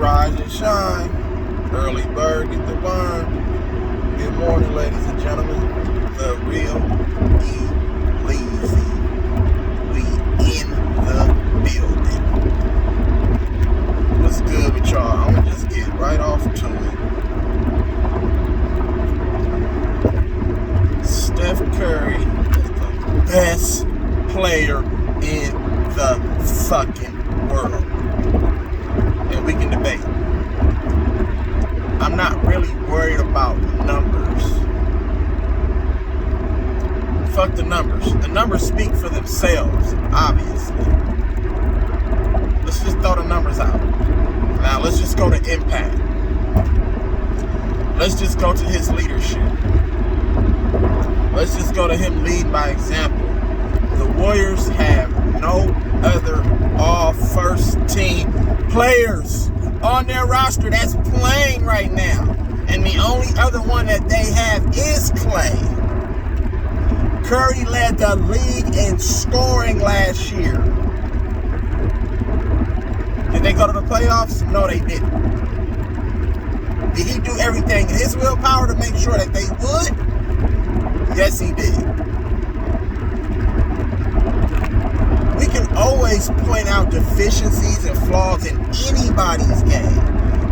rise and shine. Early bird, get the worm. Good morning, ladies and gentlemen. The real E-Leezy. We in the building. What's good with y'all? I'm gonna just get right off to it. Steph Curry is the best player in the fucking world. And we can debate. I'm not really worried about numbers. Fuck the numbers. The numbers speak for themselves, obviously. Let's just throw the numbers out. Now let's just go to impact. Let's just go to his leadership. Let's just go to him lead by example. The Warriors have no other all first team players on their roster that's playing right now. And the only other one that they have is Clay. Curry led the league in scoring last year. Did they go to the playoffs? No, they didn't. Did he do everything in his willpower to make sure that they would? Yes, he did. We can always point out deficiencies and flaws in anybody's game.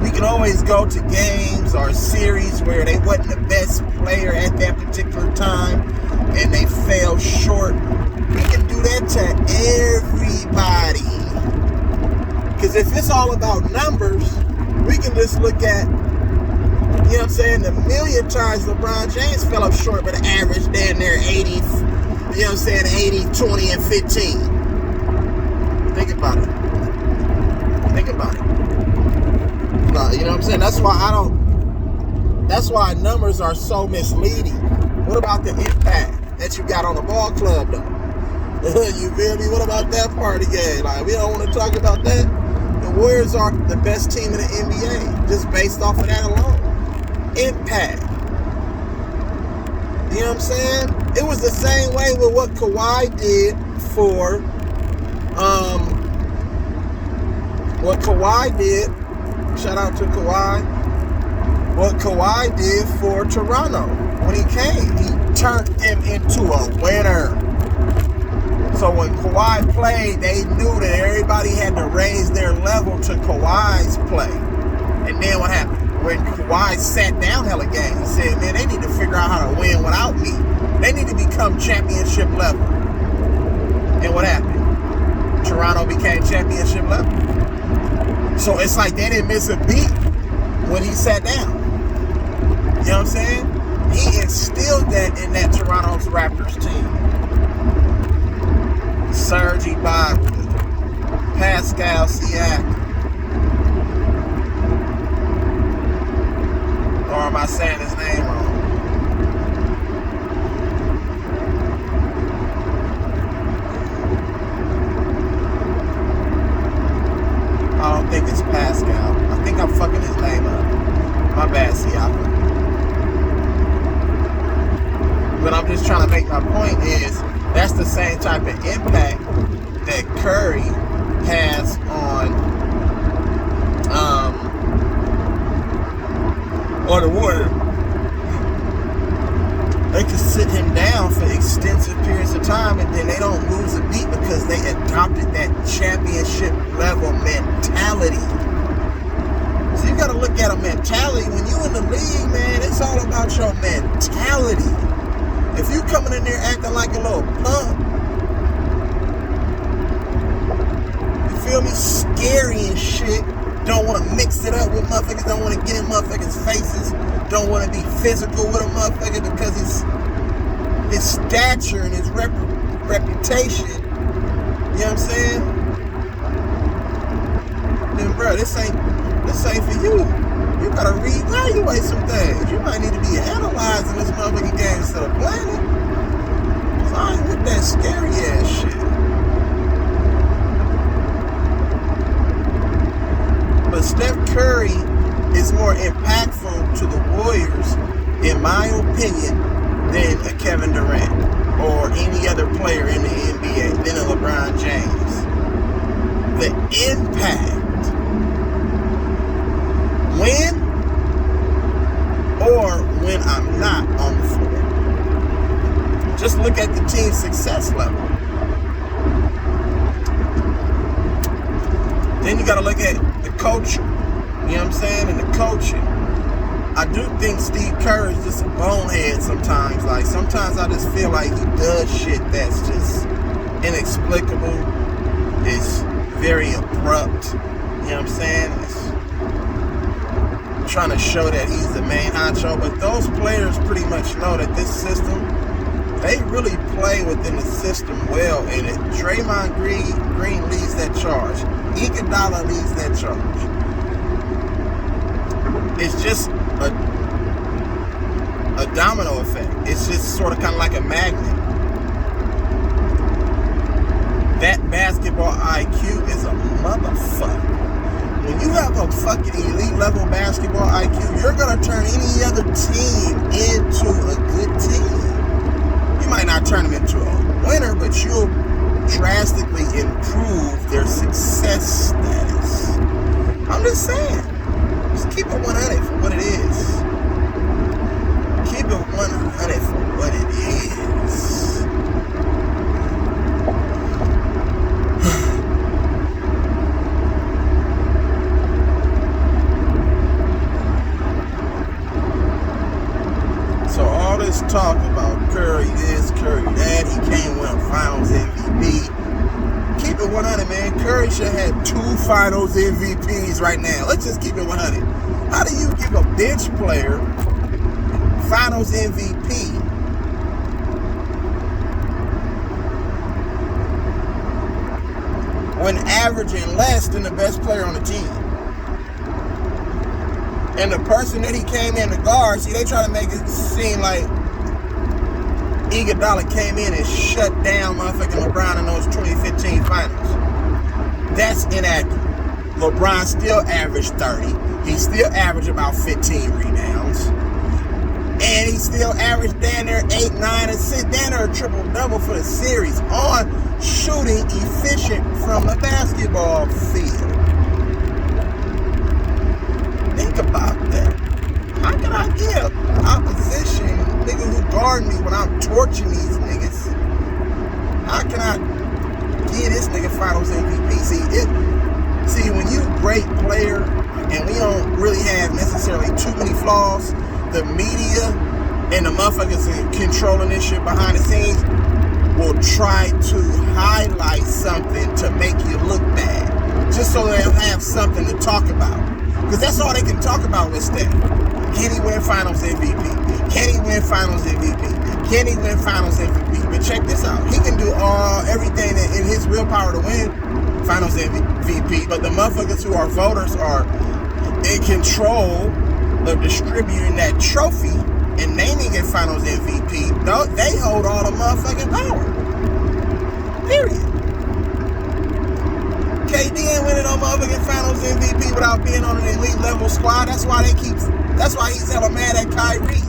We can always go to games or series where they wasn't the best player at that particular time and they fell short. We can do that to everybody. Because if it's all about numbers, we can just look at, you know what I'm saying, the million times LeBron James fell up short, but average down there 80, you know what I'm saying, 80, 20, and 15. Think about it. Think about it. You know what I'm saying? That's why numbers are so misleading. What about the impact that you got on the ball club, though? You feel me? What about that part of the game? Like, we don't want to talk about that. The Warriors are the best team in the NBA, just based off of that alone. Impact. You know what I'm saying? It was the same way with what Kawhi did for what Kawhi did, shout out to Kawhi, what Kawhi did for Toronto when he came. He turned them into a winner. So when Kawhi played, they knew that everybody had to raise their level to Kawhi's play. And then what happened? When Kawhi sat down hella games, he said, man, they need to figure out how to win without me. They need to become championship level. And what happened? Toronto became championship level. So it's like they didn't miss a beat when he sat down. You know what I'm saying? He instilled that in that Toronto's Raptors team. Serge Ibaka, Pascal Siakam. Or am I saying his name wrong? I don't think it's Pascal. I think I'm fucking his name up. My bad, Siakam. But I'm just trying to make my point is that's the same type of impact that Curry has on the Warriors. They can sit him down for extensive periods of time and then they don't lose a beat because they adopted that championship level mentality. So you gotta look at a mentality. When you in the league, man, it's all about your mentality. If you coming in there acting like a little punk, you feel me, scary and shit, don't want to mix it up with motherfuckers, don't want to get in motherfuckers' faces, don't want to be physical with a motherfucker because his stature and his reputation, you know what I'm saying? Then bro, this ain't for you. You gotta reevaluate some things. You might need to be analyzing this motherfucking game instead of playing it. Cause I ain't with that scary ass shit. But Steph Curry is more impactful to the Warriors, in my opinion, than a Kevin Durant or any other player in the NBA, than a LeBron James. The impact Just look at the team's success level. Then you got to look at the coaching. You know what I'm saying? And the coaching. I do think Steve Curry is just a bonehead sometimes. Like, sometimes I just feel like he does shit that's just inexplicable. It's very abrupt. You know what I'm saying? It's trying to show that he's the main honcho. But those players pretty much know that this system, they really play within the system well in it. Draymond Green leads that charge. Iguodala leads that charge. It's just a domino effect. It's just sort of kind of like a magnet. That basketball IQ is a motherfucker. When you have a fucking elite level basketball IQ, you're going to turn any other team into a good team. You might not turn them into a winner, but you'll drastically improve their success status. I'm just saying. Just keep it 100 for what it is. Keep it 100 for what it is. So all this talk about Curry this, Curry that, he can't win a Finals MVP. Keep it 100, man. Curry should have 2 Finals MVPs right now. Let's just keep it 100. How do you give a bench player Finals MVP when averaging less than the best player on the team? And the person that he came in to guard, see, they try to make it seem like Iguodala came in and shut down motherfucking LeBron in those 2015 finals. That's inaccurate. LeBron still averaged 30. He still averaged about 15 rebounds. And he still averaged down there 8, 9, and 6. Down there a triple-double for the series on shooting efficient from the basketball field. Think about that. How can I give opposition niggas who guard me when I'm torching these niggas? How can I give this nigga Finals MVP? See, when you a great player and we don't really have necessarily too many flaws, the media and the motherfuckers controlling this shit behind the scenes will try to highlight something to make you look bad, just so they'll have something to talk about. Because that's all they can talk about with Steph. Can he win Finals MVP? Can he win Finals MVP? Can he win Finals MVP? But check this out. He can do everything in his willpower to win Finals MVP. But the motherfuckers who are voters are in control of distributing that trophy and naming it Finals MVP. They hold all the motherfucking power. Period. KD ain't winning no motherfucking Finals MVP without being on an elite level squad. That's why he's hella mad at Kyrie.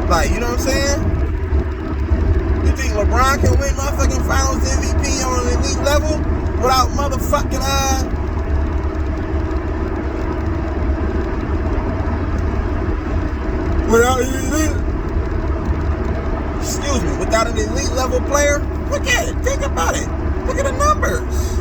Like, you know what I'm saying? You think LeBron can win motherfucking Finals MVP on an elite level without motherfucking without an elite level player? Look at it. Think about it. Look at the numbers.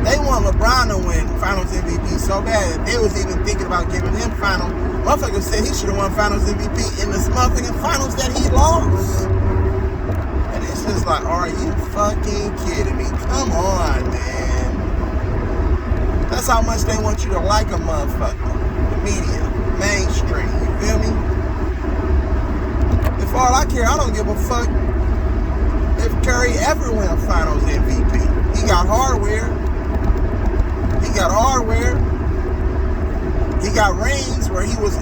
They want LeBron to win Finals MVP so bad that they was even thinking about giving him Finals. Motherfucker said he should have won Finals MVP in the motherfucking Finals that he lost. And it's just like, are you fucking kidding me? Come on, man. That's how much they want you to like a motherfucker. The media, mainstream, you feel me? If all I care, I don't give a fuck if Curry ever win a Finals MVP. He got hardware. He got rings where he was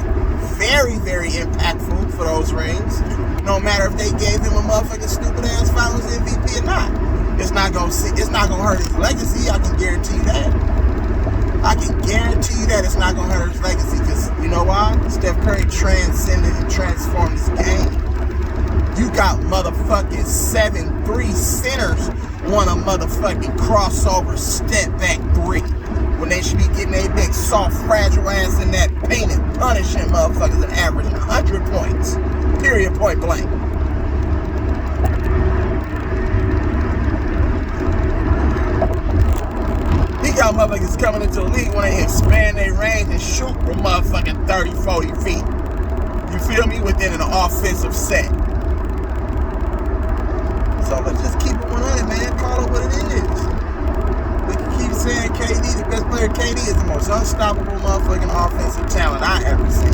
very, very impactful for those rings. No matter if they gave him a motherfucking stupid ass Finals MVP or not. It's not gonna hurt his legacy. I can guarantee you that. I can guarantee you that it's not gonna hurt his legacy, because you know why? Steph Curry transcended and transformed this game. You got motherfucking 7'3" centers want a motherfucking crossover step back 3 when they should be getting their big soft fragile ass in that paint and punishing motherfuckers and averaging 100 points. Period, point blank. He got motherfuckers coming into the league when they expand their range and shoot from motherfucking 30, 40 feet. You feel me? Within an offensive set. So let's just keep it 100, man. Call it what it is. We can keep saying KD, the best player. KD is the most unstoppable motherfucking offensive talent I ever seen.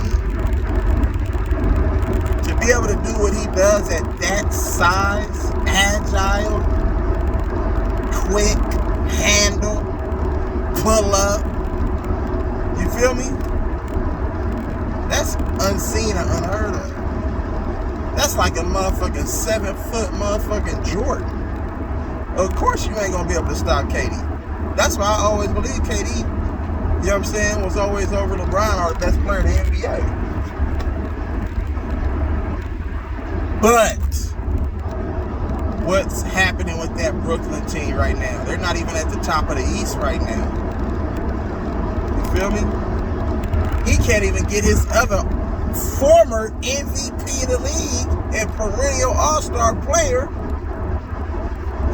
To be able to do what he does at that size, agile, quick, handle, pull up, you feel me? That's unseen or unheard of. That's like a motherfucking 7-foot motherfucking Jordan. Of course you ain't gonna be able to stop KD. That's why I always believe KD, you know what I'm saying, was always over LeBron or the best player in the NBA. But what's happening with that Brooklyn team right now? They're not even at the top of the East right now. You feel me? He can't even get his other former MVP of the league and perennial all-star player.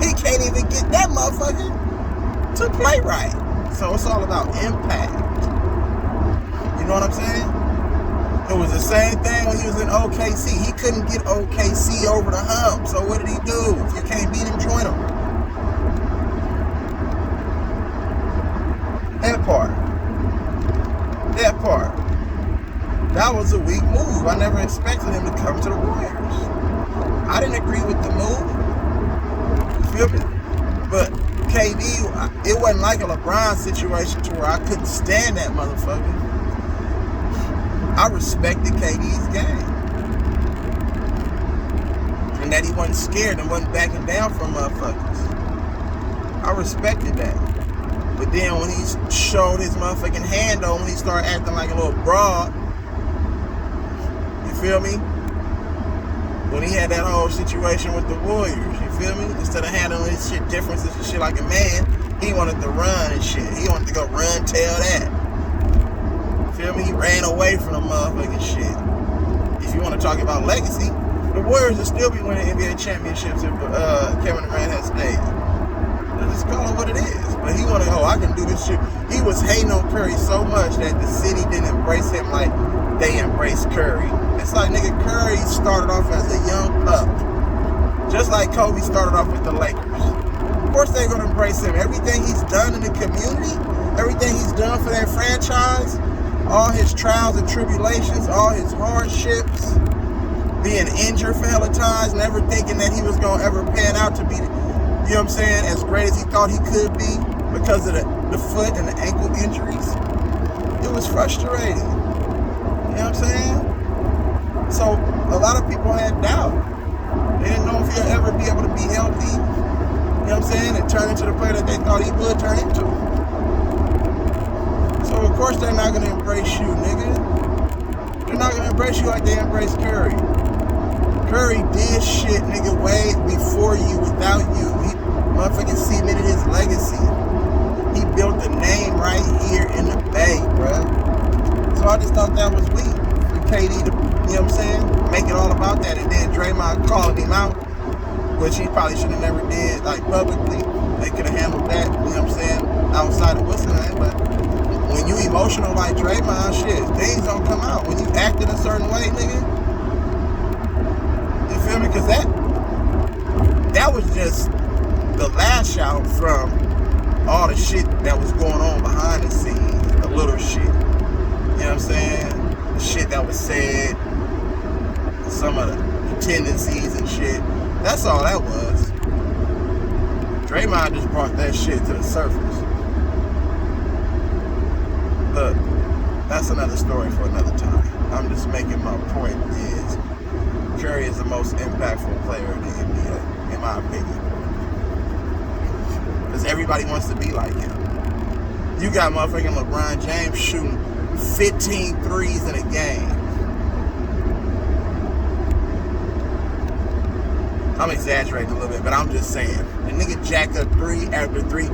He can't even get that motherfucker to play right. So it's all about impact. You know what I'm saying? It was the same thing when he was in OKC. He couldn't get OKC over the hump. So what did he do? If you can't beat him, join him. That part. That was a weak move. I never expected him to come to the Warriors. I didn't agree with the move. You feel me? But KD, it wasn't like a LeBron situation to where I couldn't stand that motherfucker. I respected KD's game. And that he wasn't scared and wasn't backing down from motherfuckers. I respected that. But then when he showed his motherfucking hand on, when he started acting like a little broad, you feel me? When he had that whole situation with the Warriors, you feel me? Instead of handling his shit differences and shit like a man, he wanted to run and shit. He wanted to go run, tell that. You feel me? He ran away from the motherfucking shit. If you want to talk about legacy, the Warriors will still be winning NBA championships if Kevin Durant has stayed. Just call it what it is. But he wanted, I can do this shit. He was hating on Curry so much that the city didn't embrace him like they embraced Curry. It's like, nigga, Curry started off as a young pup. Just like Kobe started off with the Lakers. Of course they're going to embrace him. Everything he's done in the community, everything he's done for that franchise, all his trials and tribulations, all his hardships, being injured for hella times, never thinking that he was going to ever pan out to be, you know what I'm saying, as great as he thought he could be because of the foot and the ankle injuries. It was frustrating. You know what I'm saying? So a lot of people had doubt. They didn't know if he'll ever be able to be healthy, you know what I'm saying, and turn into the player that they thought he would turn into. So of course they're not going to embrace you, nigga. They're not going to embrace you like they embraced Curry. Curry did shit, nigga, way before you, without you. He motherfucking cemented his legacy. He built the name right here in the Bay, bruh. So I just thought that was weak for KD to, you know what I'm saying, make it all about that. And then Draymond calling him out, which he probably should have never did, like, publicly. They could have handled that, you know what I'm saying, outside of what's name. But when you emotional like Draymond, shit, things don't come out. When you act in a certain way, nigga, feel me? Because that was just the lash out from all the shit that was going on behind the scenes, the little shit. You know what I'm saying? The shit that was said, some of the tendencies and shit. That's all that was. Draymond just brought that shit to the surface. Look, that's another story for another time. I'm just making my point is Curry is the most impactful player in the NBA, in my opinion. Because everybody wants to be like him. You got motherfucking LeBron James shooting 15 threes in a game. I'm exaggerating a little bit, but I'm just saying. The nigga jacked up 3 after 3.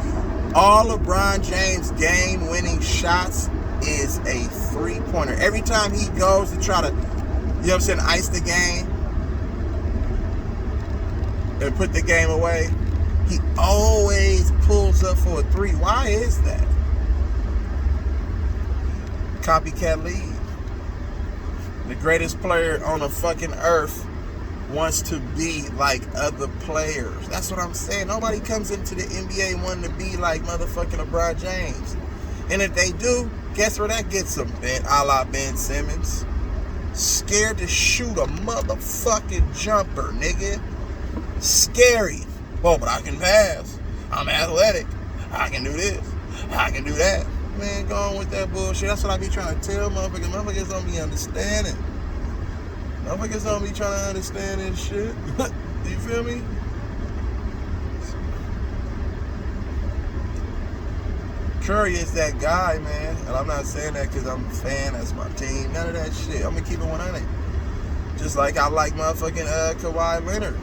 All LeBron James game-winning shots is a three-pointer. Every time he goes to try to, you know what I'm saying, ice the game and put the game away, he always pulls up for a 3. Why is that? Copycat league. The greatest player on the fucking earth wants to be like other players. That's what I'm saying. Nobody comes into the NBA wanting to be like motherfucking LeBron James. And if they do, guess where that gets them? A la Ben Simmons. Scared to shoot a motherfucking jumper, nigga. Scary. Well, but I can pass. I'm athletic. I can do this. I can do that. Man, go on with that bullshit. That's what I be trying to tell motherfuckers. Motherfuckers don't be understanding. Motherfuckers don't be trying to understand this shit. You feel me? Curry is that guy, man. And I'm not saying that because I'm a fan. That's my team. None of that shit. I'm going to keep it 100. Just like I like motherfucking Kawhi Leonard.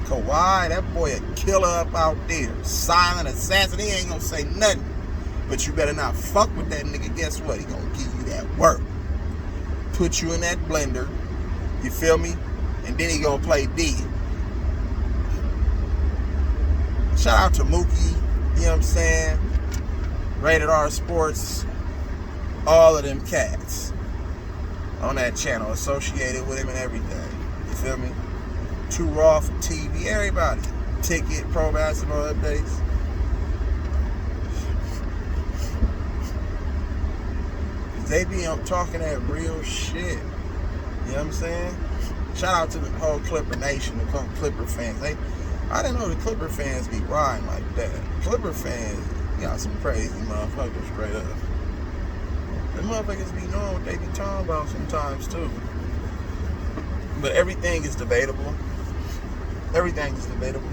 Kawhi, that boy a killer up out there. Silent assassin. He ain't going to say nothing. But you better not fuck with that nigga. Guess what? He going to give you that work. Put you in that blender. You feel me? And then he going to play D. Shout out to Mookie. You know what I'm saying? Rated R Sports. All of them cats on that channel associated with him and everything. You feel me? Too Raw for TV. Everybody. Ticket, pro basketball updates. They be talking that real shit. You know what I'm saying? Shout out to the whole Clipper Nation, the Clipper fans. I didn't know the Clipper fans be riding like that. Clipper fans got some crazy motherfuckers straight up. The motherfuckers be knowing what they be talking about sometimes too. But everything is debatable. Everything is debatable.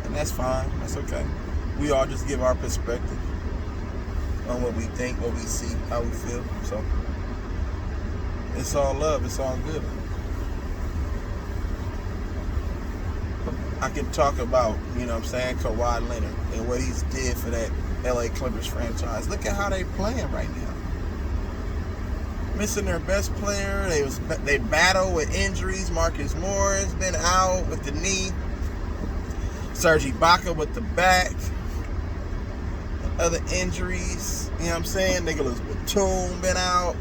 And that's fine. That's okay. We all just give our perspective on what we think, what we see, how we feel. So it's all love. It's all good. I can talk about, you know what I'm saying, Kawhi Leonard and what he's did for that LA Clippers franchise. Look at how they playing right now. Missing their best player. They battle with injuries. Marcus Morris been out with the knee. Serge Ibaka with the back. Other injuries. You know what I'm saying? Nicholas Batum been out.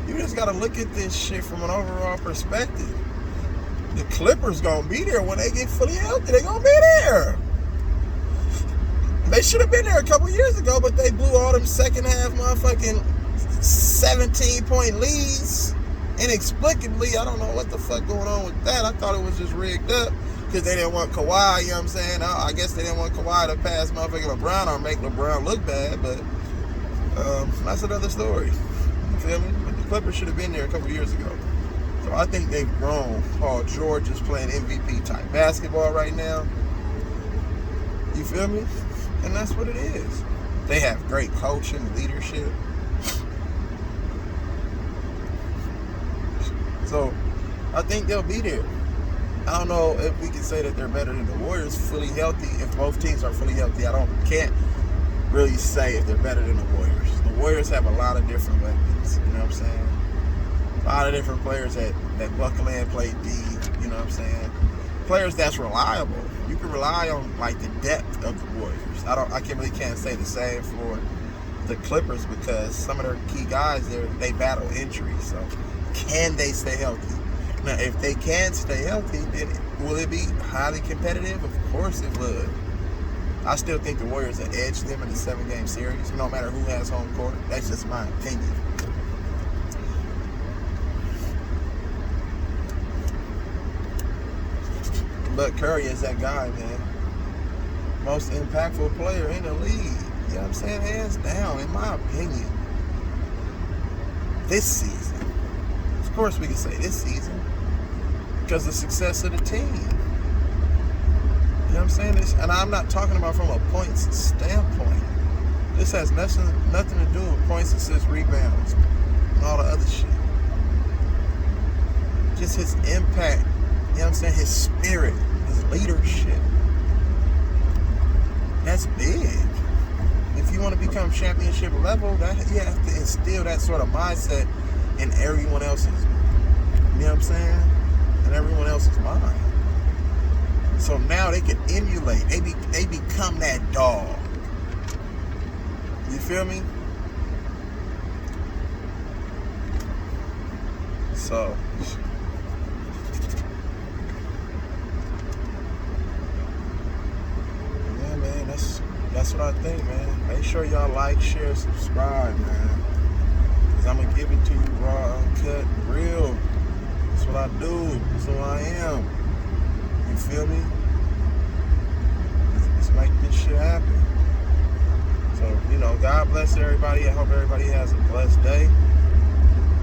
You just got to look at this shit from an overall perspective. The Clippers going to be there when they get fully healthy. They going to be there. They should have been there a couple years ago, but they blew all them second half motherfucking 17-point leads inexplicably. I don't know what the fuck going on with that. I thought it was just rigged up because they didn't want Kawhi, you know what I'm saying? I guess they didn't want Kawhi to pass motherfucking LeBron or make LeBron look bad, but that's another story. You feel me? But the Clippers should have been there a couple years ago. So I think they've grown. Paul George is playing MVP type basketball right now. You feel me? And that's what it is. They have great coaching, leadership. So I think they'll be there. I don't know if we can say that they're better than the Warriors fully healthy. If both teams are fully healthy, can't really say if they're better than the Warriors. The Warriors have a lot of different weapons. You know what I'm saying? A lot of different players that buckle in, play D. You know what I'm saying? Players that's reliable. You can rely on like the depth of the Warriors. I can't say the same for the Clippers because some of their key guys they battle injuries. So can they stay healthy? Now, if they can stay healthy, then will it be highly competitive? Of course it would. I still think the Warriors will edge them in the 7-game series, no matter who has home court. That's just my opinion. But Curry is that guy, man. Most impactful player in the league. You know what I'm saying? Hands down, in my opinion. This season. Of course we can say this season. Because of the success of the team. You know what I'm saying? And I'm not talking about from a points standpoint. This has nothing to do with points, assists, rebounds, and all the other shit. just his impact, you know what I'm saying, his spirit, his leadership. That's big. If you want to become championship level, that you have to instill that sort of mindset in everyone else's, you know what I'm saying, in everyone else's mind. So now they can emulate. They become that dog. You feel me? So yeah, man, that's what I think, man. Make sure y'all like, share, subscribe, man. Cause I'm gonna give it to you raw, uncut, real. That's what I do. That's who I am. You feel me? Let's make this shit happen. So, you know, God bless everybody. I hope everybody has a blessed day.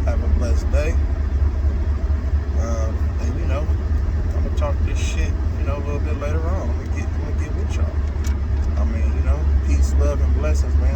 Have a blessed day. And you know, I'm gonna talk this shit, you know, a little bit later on. I'm gonna get with y'all. I mean, you know, peace, love, and blessings, man.